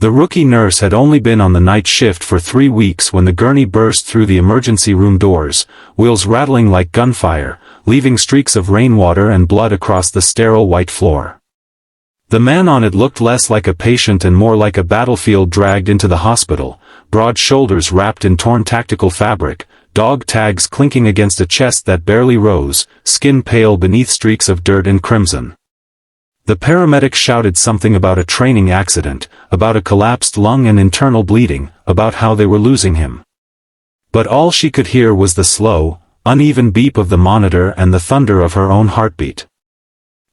The rookie nurse had only been on the night shift for 3 weeks when the gurney burst through the emergency room doors, wheels rattling like gunfire, leaving streaks of rainwater and blood across the sterile white floor. The man on it looked less like a patient and more like a battlefield dragged into the hospital, broad shoulders wrapped in torn tactical fabric, dog tags clinking against a chest that barely rose, skin pale beneath streaks of dirt and crimson. The paramedic shouted something about a training accident, about a collapsed lung and internal bleeding, about how they were losing him. But all she could hear was the slow, uneven beep of the monitor and the thunder of her own heartbeat.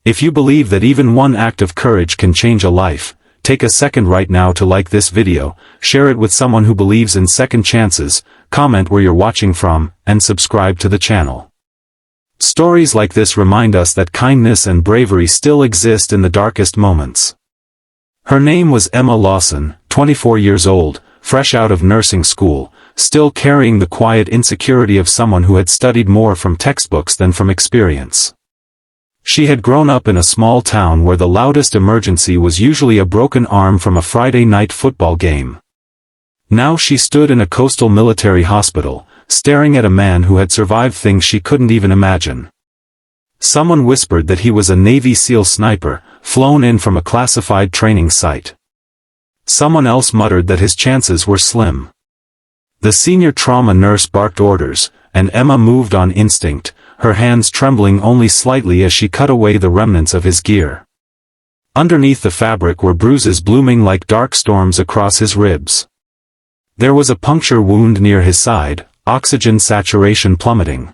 If you believe that even one act of courage can change a life, take a second right now to like this video, share it with someone who believes in second chances, comment where you're watching from, and subscribe to the channel. Stories like this remind us that kindness and bravery still exist in the darkest moments. Her name was Emma Lawson, 24 years old, fresh out of nursing school, still carrying the quiet insecurity of someone who had studied more from textbooks than from experience. She had grown up in a small town where the loudest emergency was usually a broken arm from a Friday night football game. Now she stood in a coastal military hospital, staring at a man who had survived things she couldn't even imagine. Someone whispered that he was a Navy SEAL sniper, flown in from a classified training site. Someone else muttered that his chances were slim. The senior trauma nurse barked orders, and Emma moved on instinct, her hands trembling only slightly as she cut away the remnants of his gear. Underneath the fabric were bruises blooming like dark storms across his ribs. There was a puncture wound near his side, oxygen saturation plummeting.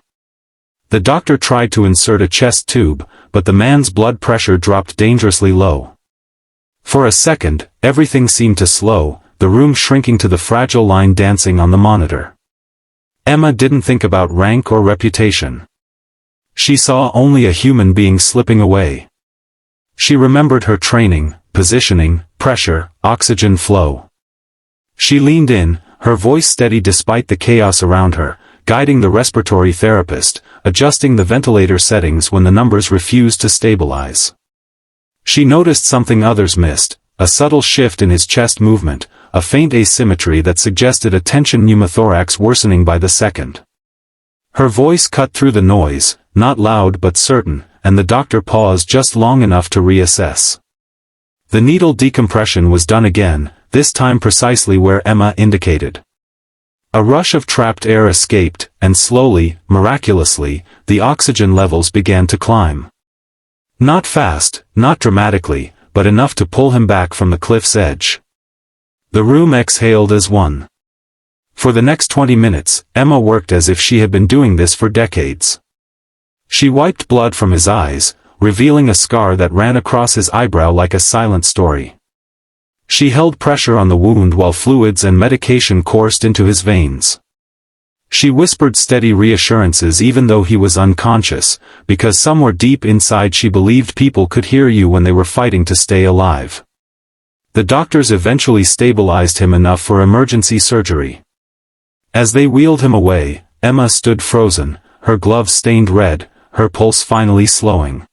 The doctor tried to insert a chest tube, but the man's blood pressure dropped dangerously low. For a second, everything seemed to slow, the room shrinking to the fragile line dancing on the monitor. Emma didn't think about rank or reputation. She saw only a human being slipping away. She remembered her training, positioning, pressure, oxygen flow. She leaned in, her voice steady despite the chaos around her, guiding the respiratory therapist, adjusting the ventilator settings when the numbers refused to stabilize. She noticed something others missed, a subtle shift in his chest movement, a faint asymmetry that suggested a tension pneumothorax worsening by the second. Her voice cut through the noise, not loud but certain, and the doctor paused just long enough to reassess. The needle decompression was done again, this time precisely where Emma indicated. A rush of trapped air escaped, and slowly, miraculously, the oxygen levels began to climb. Not fast, not dramatically, but enough to pull him back from the cliff's edge. The room exhaled as one. For the next 20 minutes, Emma worked as if she had been doing this for decades. She wiped blood from his eyes, revealing a scar that ran across his eyebrow like a silent story. She held pressure on the wound while fluids and medication coursed into his veins. She whispered steady reassurances even though he was unconscious, because somewhere deep inside she believed people could hear you when they were fighting to stay alive. The doctors eventually stabilized him enough for emergency surgery. As they wheeled him away, Emma stood frozen, her gloves stained red, her pulse finally slowing.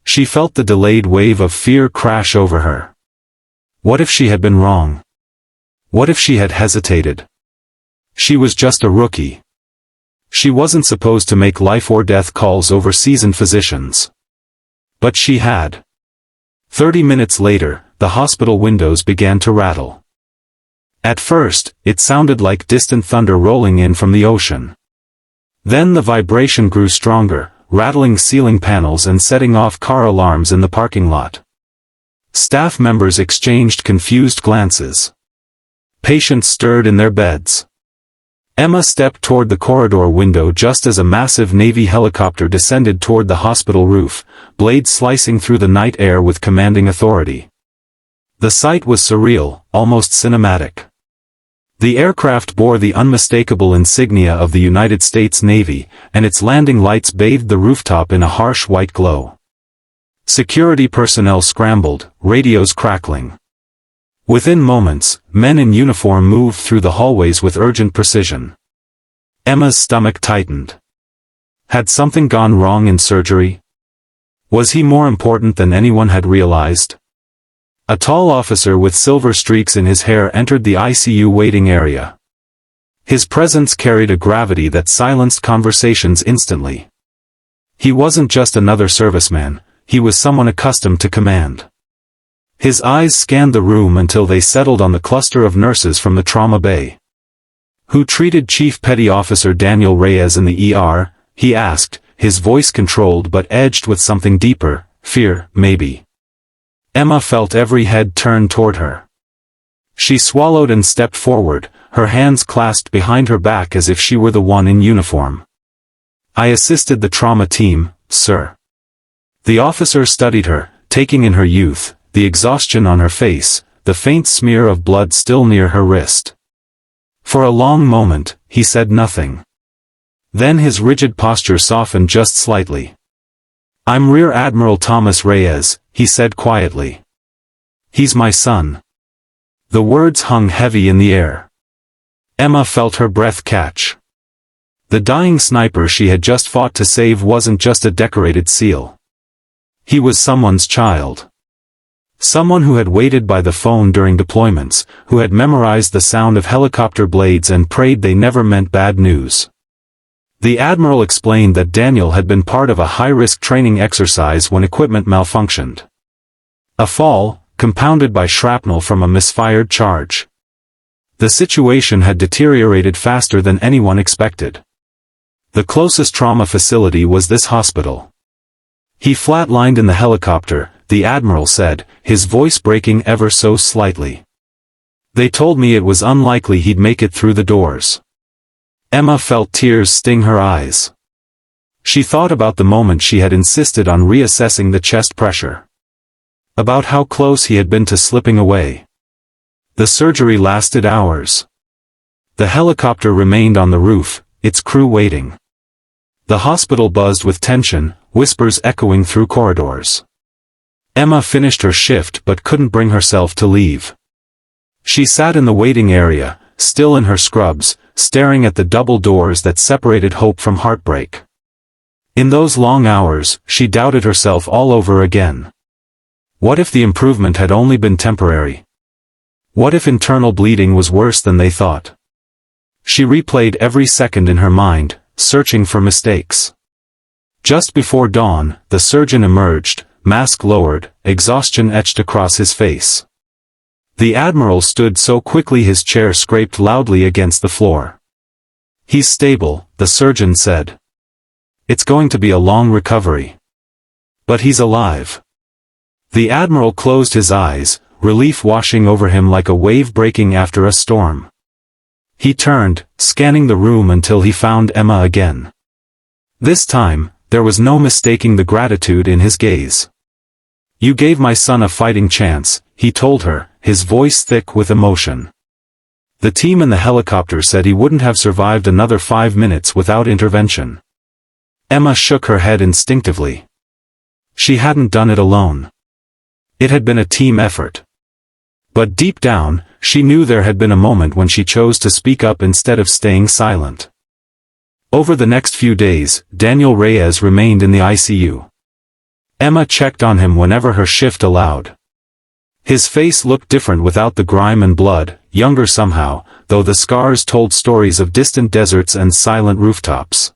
She felt the delayed wave of fear crash over her. What if she had been wrong? What if she had hesitated? She was just a rookie. She wasn't supposed to make life or death calls over seasoned physicians. But she had. 30 minutes later, the hospital windows began to rattle. At first, it sounded like distant thunder rolling in from the ocean. Then the vibration grew stronger, rattling ceiling panels and setting off car alarms in the parking lot. Staff members exchanged confused glances. Patients stirred in their beds. Emma stepped toward the corridor window just as a massive Navy helicopter descended toward the hospital roof, blades slicing through the night air with commanding authority. The sight was surreal, almost cinematic. The aircraft bore the unmistakable insignia of the United States Navy, and its landing lights bathed the rooftop in a harsh white glow. Security personnel scrambled, radios crackling. Within moments, men in uniform moved through the hallways with urgent precision. Emma's stomach tightened. Had something gone wrong in surgery? Was he more important than anyone had realized? A tall officer with silver streaks in his hair entered the ICU waiting area. His presence carried a gravity that silenced conversations instantly. He wasn't just another serviceman, he was someone accustomed to command. His eyes scanned the room until they settled on the cluster of nurses from the trauma bay. "Who treated Chief Petty Officer Daniel Reyes in the ER?" he asked, his voice controlled but edged with something deeper, fear, maybe. Emma felt every head turn toward her. She swallowed and stepped forward, her hands clasped behind her back as if she were the one in uniform. "I assisted the trauma team, sir." The officer studied her, taking in her youth, the exhaustion on her face, the faint smear of blood still near her wrist. For a long moment, he said nothing. Then his rigid posture softened just slightly. "I'm Rear Admiral Thomas Reyes," he said quietly. "He's my son." The words hung heavy in the air. Emma felt her breath catch. The dying sniper she had just fought to save wasn't just a decorated SEAL. He was someone's child. Someone who had waited by the phone during deployments, who had memorized the sound of helicopter blades and prayed they never meant bad news. The Admiral explained that Daniel had been part of a high-risk training exercise when equipment malfunctioned. A fall, compounded by shrapnel from a misfired charge. The situation had deteriorated faster than anyone expected. The closest trauma facility was this hospital. "He flatlined in the helicopter," the Admiral said, his voice breaking ever so slightly. "They told me it was unlikely he'd make it through the doors." Emma felt tears sting her eyes. She thought about the moment she had insisted on reassessing the chest pressure. About how close he had been to slipping away. The surgery lasted hours. The helicopter remained on the roof, its crew waiting. The hospital buzzed with tension, whispers echoing through corridors. Emma finished her shift but couldn't bring herself to leave. She sat in the waiting area, still in her scrubs, staring at the double doors that separated hope from heartbreak. In those long hours, she doubted herself all over again. What if the improvement had only been temporary? What if internal bleeding was worse than they thought? She replayed every second in her mind, searching for mistakes. Just before dawn, the surgeon emerged, mask lowered, exhaustion etched across his face. The Admiral stood so quickly his chair scraped loudly against the floor. "He's stable," the surgeon said. "It's going to be a long recovery. But he's alive." The Admiral closed his eyes, relief washing over him like a wave breaking after a storm. He turned, scanning the room until he found Emma again. This time, there was no mistaking the gratitude in his gaze. "You gave my son a fighting chance," he told her, his voice thick with emotion. "The team in the helicopter said he wouldn't have survived another 5 minutes without intervention." Emma shook her head instinctively. She hadn't done it alone. It had been a team effort. But deep down, she knew there had been a moment when she chose to speak up instead of staying silent. Over the next few days, Daniel Reyes remained in the ICU. Emma checked on him whenever her shift allowed. His face looked different without the grime and blood, younger somehow, though the scars told stories of distant deserts and silent rooftops.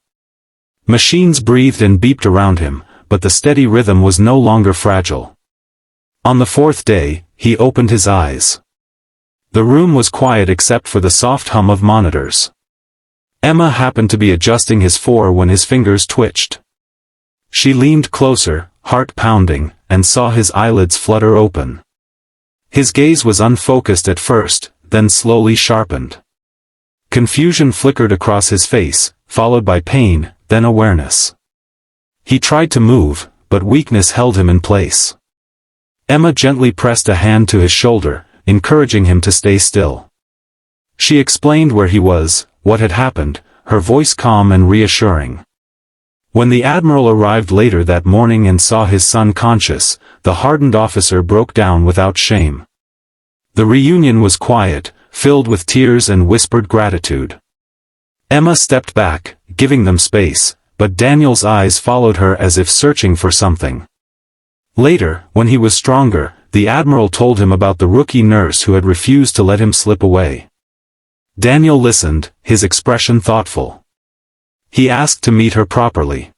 Machines breathed and beeped around him, but the steady rhythm was no longer fragile. On the 4th day, he opened his eyes. The room was quiet except for the soft hum of monitors. Emma happened to be adjusting his fore when his fingers twitched. She leaned closer, heart pounding, and saw his eyelids flutter open. His gaze was unfocused at first, then slowly sharpened. Confusion flickered across his face, followed by pain, then awareness. He tried to move, but weakness held him in place. Emma gently pressed a hand to his shoulder, encouraging him to stay still. She explained where he was, what had happened, her voice calm and reassuring. When the Admiral arrived later that morning and saw his son conscious, the hardened officer broke down without shame. The reunion was quiet, filled with tears and whispered gratitude. Emma stepped back, giving them space, but Daniel's eyes followed her as if searching for something. Later, when he was stronger, the Admiral told him about the rookie nurse who had refused to let him slip away. Daniel listened, his expression thoughtful. He asked to meet her properly.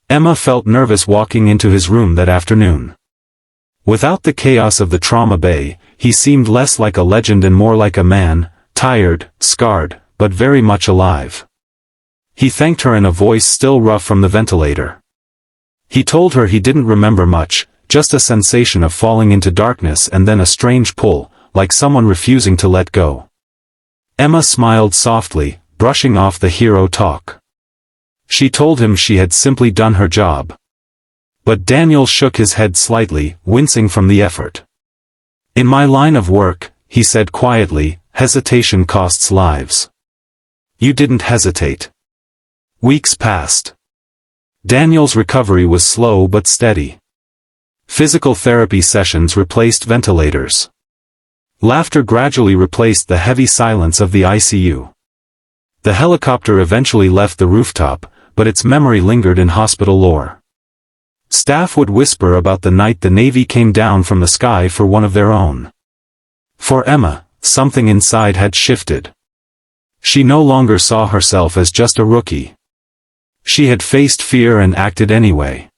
Emma felt nervous walking into his room that afternoon. Without the chaos of the trauma bay, he seemed less like a legend and more like a man, tired, scarred, but very much alive. He thanked her in a voice still rough from the ventilator. He told her he didn't remember much, just a sensation of falling into darkness and then a strange pull, like someone refusing to let go. Emma smiled softly, brushing off the hero talk. She told him she had simply done her job. But Daniel shook his head slightly, wincing from the effort. In my line of work, he said quietly, hesitation costs lives. You didn't hesitate. Weeks passed. Daniel's recovery was slow but steady. Physical therapy sessions replaced ventilators. Laughter gradually replaced the heavy silence of the ICU. The helicopter eventually left the rooftop, but its memory lingered in hospital lore. Staff would whisper about the night the Navy came down from the sky for one of their own. For Emma, something inside had shifted. She no longer saw herself as just a rookie. She had faced fear and acted anyway.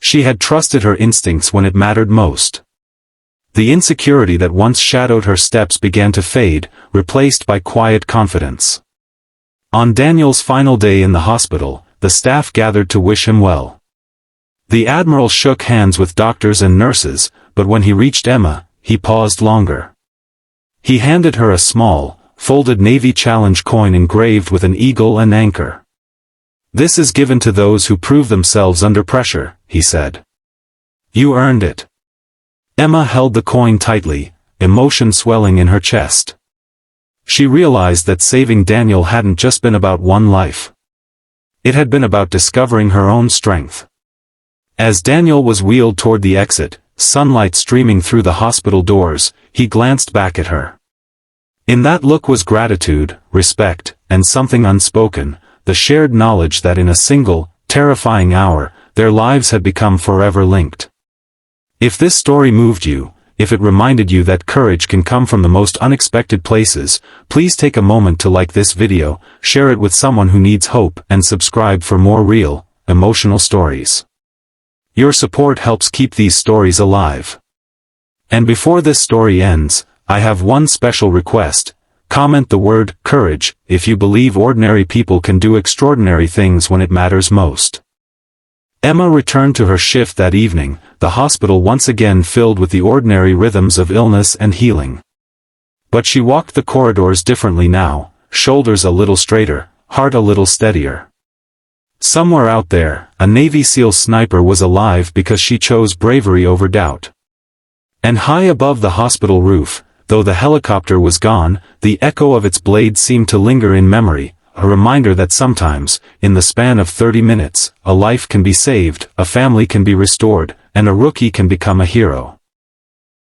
She had trusted her instincts when it mattered most. The insecurity that once shadowed her steps began to fade, replaced by quiet confidence. On Daniel's final day in the hospital, the staff gathered to wish him well. The Admiral shook hands with doctors and nurses, but when he reached Emma, he paused longer. He handed her a small, folded Navy Challenge coin engraved with an eagle and anchor. This is given to those who prove themselves under pressure, he said. You earned it. Emma held the coin tightly, emotion swelling in her chest. She realized that saving Daniel hadn't just been about one life. It had been about discovering her own strength. As Daniel was wheeled toward the exit, sunlight streaming through the hospital doors, he glanced back at her. In that look was gratitude, respect, and something unspoken, the shared knowledge that in a single, terrifying hour, their lives had become forever linked. If this story moved you, if it reminded you that courage can come from the most unexpected places, please take a moment to like this video, share it with someone who needs hope, and subscribe for more real, emotional stories. Your support helps keep these stories alive. And before this story ends, I have one special request. Comment the word courage if you believe ordinary people can do extraordinary things when it matters most. Emma returned to her shift that evening, the hospital once again filled with the ordinary rhythms of illness and healing. But she walked the corridors differently now, shoulders a little straighter, heart a little steadier. Somewhere out there, a Navy SEAL sniper was alive because she chose bravery over doubt. And high above the hospital roof, though the helicopter was gone, the echo of its blade seemed to linger in memory, a reminder that sometimes, in the span of 30 minutes, a life can be saved, a family can be restored, and a rookie can become a hero.